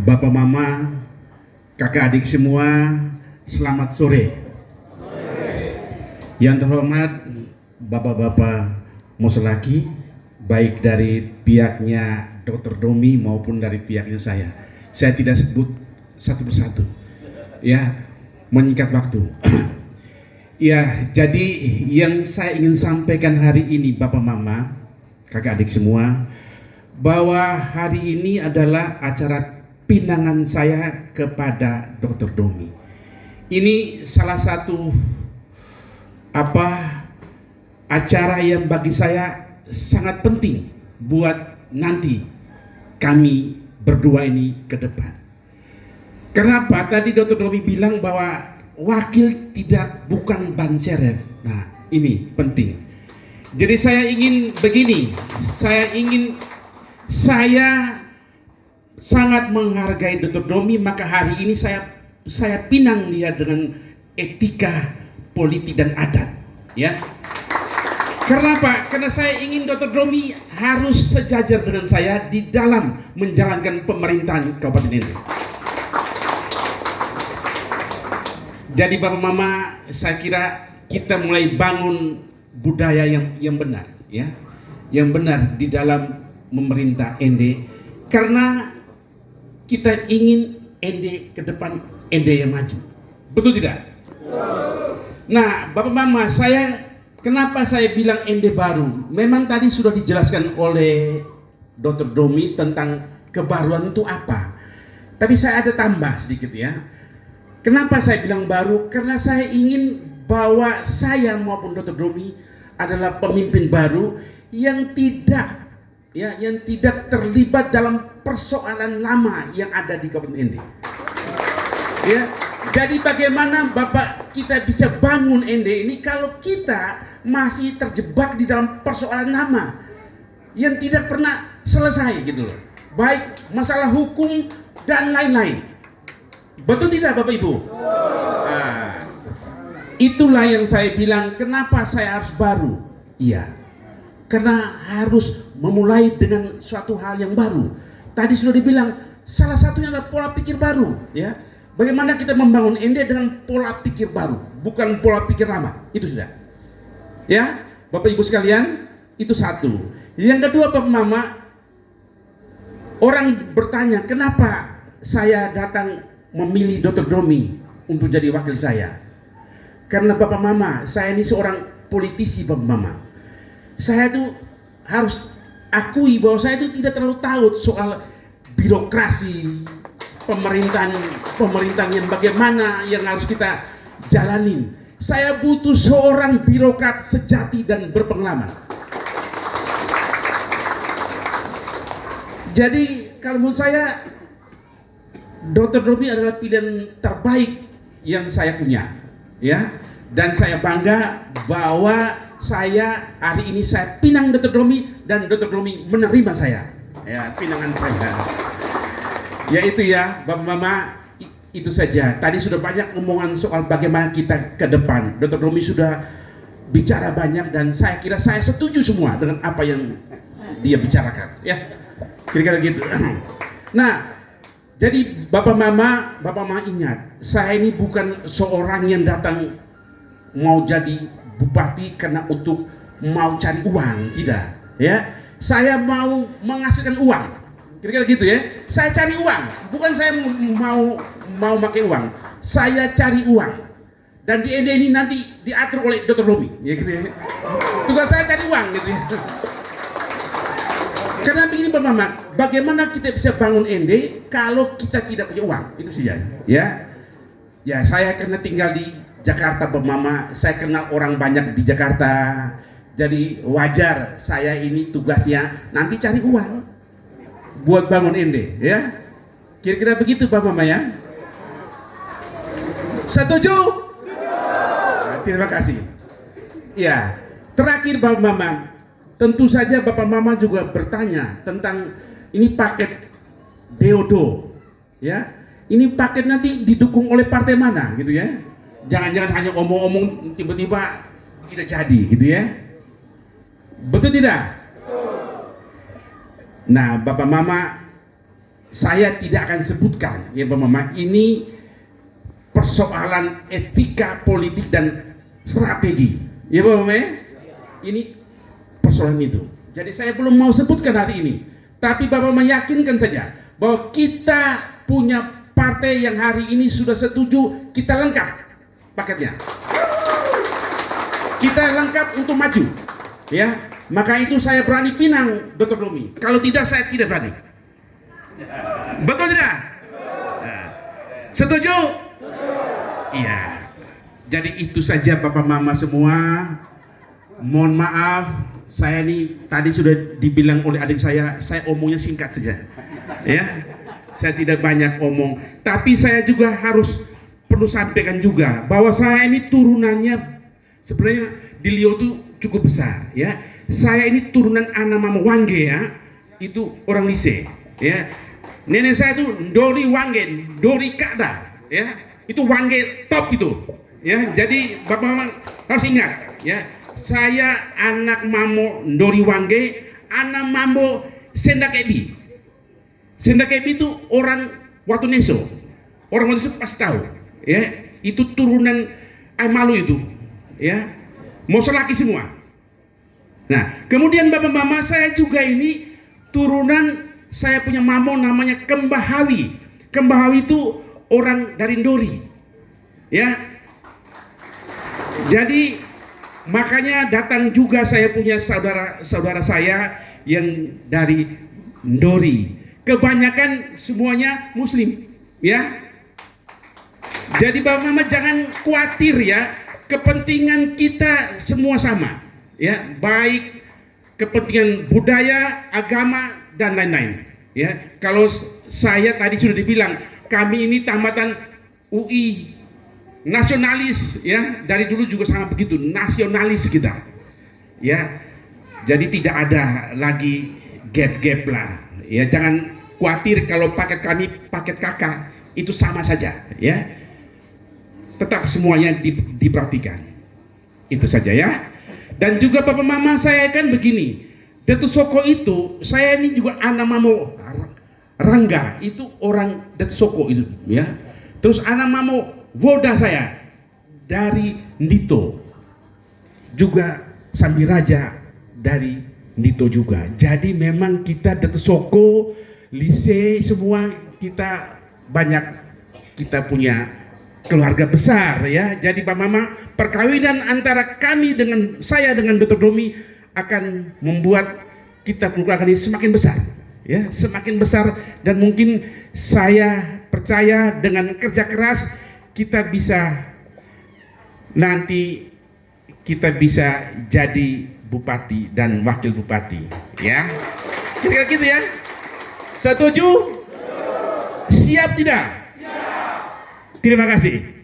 Bapak Mama, kakak adik semua, selamat sore. Yang terhormat Bapak-bapak Mosolaki, baik dari pihaknya Dr. Domi maupun dari pihaknya saya. Saya tidak sebut satu persatu, ya, menyingkat waktu. Ya, jadi yang saya ingin sampaikan hari ini Bapak Mama, kakak adik semua, bahwa hari ini adalah acara pinangan saya kepada Dr. Domi. Ini salah satu acara yang bagi saya sangat penting buat nanti kami berdua ini ke depan. Kenapa? Tadi Dr. Domi bilang bahwa wakil bukan ban serep. Nah, ini penting. Jadi saya ingin begini, saya sangat menghargai Dr. Domi, maka hari ini saya pinang dia dengan etika politik dan adat, ya. Karena apa? Karena saya ingin Dr. Domi harus sejajar dengan saya di dalam menjalankan pemerintahan Kabupaten ini. Jadi Bapak Mama, saya kira kita mulai bangun budaya yang benar, ya, yang benar di dalam memerintah ND, karena kita ingin ND ke depan, ND yang maju. Betul tidak? Nah, Bapak Mama, kenapa saya bilang ND baru? Memang tadi sudah dijelaskan oleh Dr. Domi tentang kebaruan itu apa. Tapi saya ada tambah sedikit, ya. Kenapa saya bilang baru? Karena saya ingin bahwa saya maupun Dr. Domi adalah pemimpin baru yang tidak terlibat dalam persoalan lama yang ada di Kabupaten ND. Ya, jadi bagaimana Bapak kita bisa bangun ND ini kalau kita masih terjebak di dalam persoalan lama yang tidak pernah selesai gitu loh. Baik masalah hukum dan lain-lain. Betul tidak Bapak Ibu? Nah, itulah yang saya bilang kenapa saya harus baru. Iya, karena harus memulai dengan suatu hal yang baru. Tadi sudah dibilang salah satunya adalah pola pikir baru, ya. Bagaimana kita membangun ND dengan pola pikir baru, bukan pola pikir lama. Itu sudah. Ya, Bapak Ibu sekalian, itu satu. Yang kedua Bapak Mama, orang bertanya kenapa saya datang memilih Dr. Domi untuk jadi wakil saya. Karena Bapak Mama, saya ini seorang politisi Bapak Mama. Saya itu harus akui bahwa saya itu tidak terlalu tahu soal birokrasi, pemerintahan yang bagaimana yang harus kita jalanin. Saya butuh seorang birokrat sejati dan berpengalaman. Jadi kalau menurut saya Dr. Domi adalah pilihan terbaik yang saya punya, ya. Dan saya bangga bahwa saya hari ini saya pinang Dr. Domi dan Dr. Domi menerima saya, ya, pinangan saya. Ya itu ya, Bapak Mama, itu saja. Tadi sudah banyak omongan soal bagaimana kita ke depan. Dr. Domi sudah bicara banyak dan saya kira saya setuju semua dengan apa yang dia bicarakan, ya. Kira-kira gitu. Nah, jadi Bapak Mama ingat, saya ini bukan seorang yang datang mau jadi bupati karena untuk mau cari uang, tidak, ya. Saya mau menghasilkan uang, kira-kira gitu ya. Saya cari uang, bukan saya mau pakai uang. Saya cari uang, dan di ND ini nanti diatur oleh Dr. Domi, ya gitu ya. Tugas saya cari uang, gitu ya. Karena begini Bapak Mama, bagaimana kita bisa bangun ND kalau kita tidak punya uang? Itu saja, ya. Ya, saya karena tinggal di Jakarta Bapak Mama, saya kenal orang banyak di Jakarta. Jadi wajar saya ini tugasnya nanti cari uang buat bangun ND, ya. Kira-kira begitu Bapak Mama, ya. Setuju? Nah, terima kasih. Ya, terakhir Bapak Mama, tentu saja Bapak Mama juga bertanya tentang ini paket deodo, ya. Ini paket nanti didukung oleh partai mana, gitu ya. Jangan-jangan hanya omong-omong tiba-tiba tidak jadi, gitu ya. Betul tidak? Nah, Bapak Mama, saya tidak akan sebutkan ya Bapak Mama, ini persoalan etika politik dan strategi ya Bapak Mama ya? Ini persoalan itu. Jadi saya belum mau sebutkan hari ini, tapi Bapak meyakinkan saja bahwa kita punya partai yang hari ini sudah setuju, kita lengkap paketnya, kita lengkap untuk maju ya. Maka itu saya berani pinang Dr. Domi, kalau tidak saya tidak berani. Betul tidak? Nah, setuju? Iya. Jadi itu saja Bapak Mama semua. Mohon maaf, saya ini tadi sudah dibilang oleh adik saya omongnya singkat saja. Ya. Saya tidak banyak omong, tapi saya juga harus perlu sampaikan juga bahwa saya ini turunannya sebenarnya di Liau itu cukup besar ya. Saya ini turunan anak Mama Wangge ya. Itu orang Lise ya. Nenek saya itu Dori Wangge, Dori Kada ya. Itu Wangge top itu ya. Jadi Bapak Mama harus ingat ya. Saya anak Mamo Dori Wangge, anak Mambo Sendakebi. Sendakebi itu orang Watu Neso. Orang Watu Neso pasti tahu ya. Itu turunan Malu itu ya. Mosolaki semua. Nah, kemudian Bapak Mama saya juga ini turunan, saya punya mamo namanya Kembahawi. Kembahawi itu orang dari Ndori. Ya. Jadi makanya datang juga saya punya saudara saya yang dari Ndori. Kebanyakan semuanya muslim, ya. Jadi Bapak Mama jangan khawatir ya. Kepentingan kita semua sama. Ya, baik kepentingan budaya, agama dan lain-lain. Ya, kalau saya tadi sudah dibilang, kami ini tamatan UI nasionalis ya, dari dulu juga sangat begitu, nasionalis kita. Ya. Jadi tidak ada lagi gap-gap lah. Ya, jangan khawatir kalau paket kami, paket kakak itu sama saja, ya. Tetap semuanya diperhatikan. Itu saja ya. Dan juga Bapak Mama saya kan begini, Datu Soko itu, saya ini juga anak Mamo Rangga, itu orang Datu Soko itu ya. Terus anak Mamo Voda saya dari Ndito, juga Sambiraja dari Ndito juga. Jadi memang kita Datu Soko, Lise semua kita banyak, kita punya keluarga besar ya. Jadi Pak Mama, perkawinan antara kami dengan saya dengan Dr. Domi akan membuat kita keluarga ini semakin besar ya, semakin besar. Dan mungkin saya percaya dengan kerja keras kita bisa nanti kita bisa jadi bupati dan wakil bupati ya. Kira-kira gitu ya. Setuju? Siap tidak? Terima kasih.